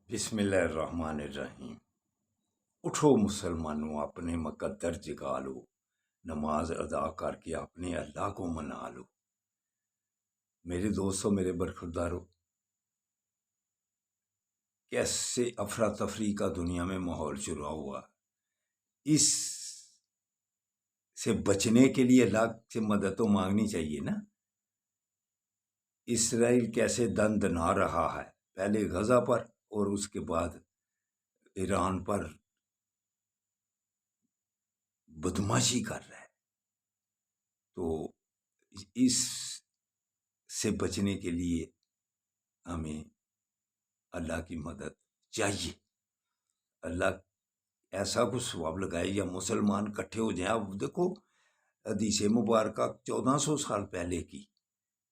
بسم اللہ الرحمن الرحیم۔ اٹھو مسلمانوں، اپنے مقدر جگا لو، نماز ادا کر کے اپنے اللہ کو منا لو۔ میرے دوستوں، میرے برخورداروں، کیسے افراتفری کا دنیا میں ماحول شروع ہوا، اس سے بچنے کے لیے اللہ سے مدد تو مانگنی چاہیے نا۔ اسرائیل کیسے دن دنا رہا ہے، پہلے غزہ پر اور اس کے بعد ایران پر بدماشی کر رہا ہے، تو اس سے بچنے کے لیے ہمیں اللہ کی مدد چاہیے۔ اللہ ایسا کچھ ثواب لگائے یا مسلمان کٹھے ہو جائیں۔ اب دیکھو، حدیث مبارکہ 1400 سال پہلے کی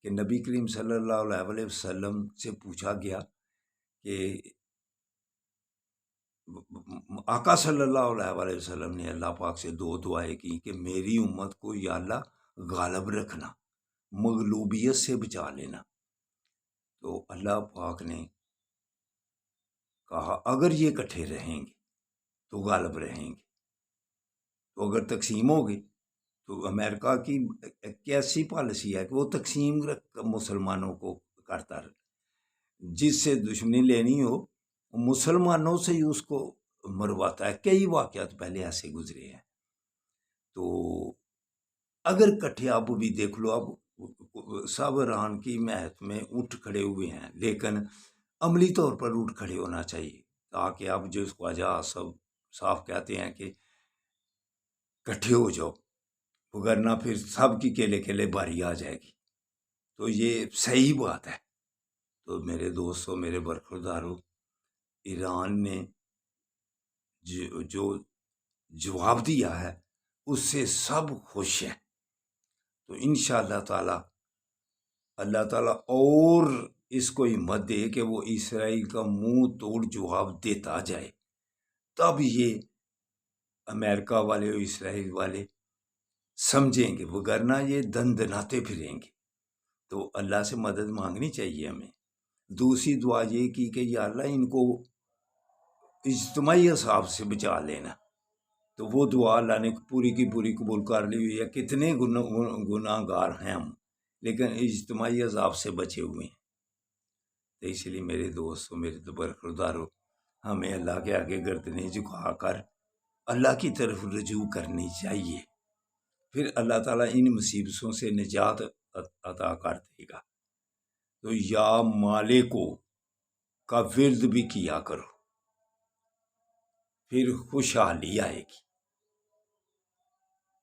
کہ نبی کریم صلی اللہ علیہ وسلم سے پوچھا گیا کہ آقا صلی اللہ علیہ وسلم نے اللہ پاک سے دو دعائیں کی کہ میری امت کو یا اللہ غالب رکھنا، مغلوبیت سے بچا لینا۔ تو اللہ پاک نے کہا اگر یہ کٹھے رہیں گے تو غالب رہیں گے، تو اگر تقسیم ہوگی تو امریکہ کی کیسی پالیسی ہے کہ وہ تقسیم مسلمانوں کو کرتا رہے، جس سے دشمنی لینی ہو مسلمانوں سے ہی اس کو مرواتا ہے۔ کئی واقعات پہلے ایسے گزرے ہیں۔ تو اگر کٹھے اب بھی دیکھ لو، اب سب ایران کی محنت میں اٹھ کھڑے ہوئے ہیں، لیکن عملی طور پر اٹھ کھڑے ہونا چاہیے، تاکہ اب جو خواجہ سب صاف کہتے ہیں کہ کٹھے ہو جاؤ، وگرنہ پھر سب کی کیلے کیلے باری آ جائے گی۔ تو یہ صحیح بات ہے۔ تو میرے دوستوں، میرے برخورداروں، ایران نے جو جواب دیا ہے اس سے سب خوش ہیں۔ تو انشاءاللہ تعالی اللہ تعالیٰ اور اس کو ہمت دے کہ وہ اسرائیل کا منہ توڑ جواب دیتا جائے، تب یہ امریکہ والے اور اسرائیل والے سمجھیں گے، وگرنہ یہ دن دناتے پھریں گے۔ تو اللہ سے مدد مانگنی چاہیے ہمیں۔ دوسری دعا یہ کی کہ یا اللہ ان کو اجتماعی عذاب سے بچا لینا، تو وہ دعا اللہ نے پوری کی پوری قبول کر لی ہوئی ہے۔ کتنے گناہ گار ہیں ہم، لیکن اجتماعی عذاب سے بچے ہوئے ہیں۔ تو اس لیے میرے دوستوں، میرے برخورداروں، ہمیں اللہ کے آگے گردنیں جھکا کر اللہ کی طرف رجوع کرنی چاہیے، پھر اللہ تعالیٰ ان مصیبتوں سے نجات عطا کر دے گا۔ تو یا مالکو کا ورد بھی کیا کرو، پھر خوشحالی آئے گی۔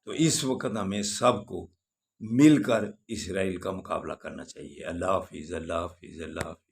تو اس وقت ہمیں سب کو مل کر اسرائیل کا مقابلہ کرنا چاہیے۔ اللہ حافظ، اللہ حافظ، اللہ حافظ۔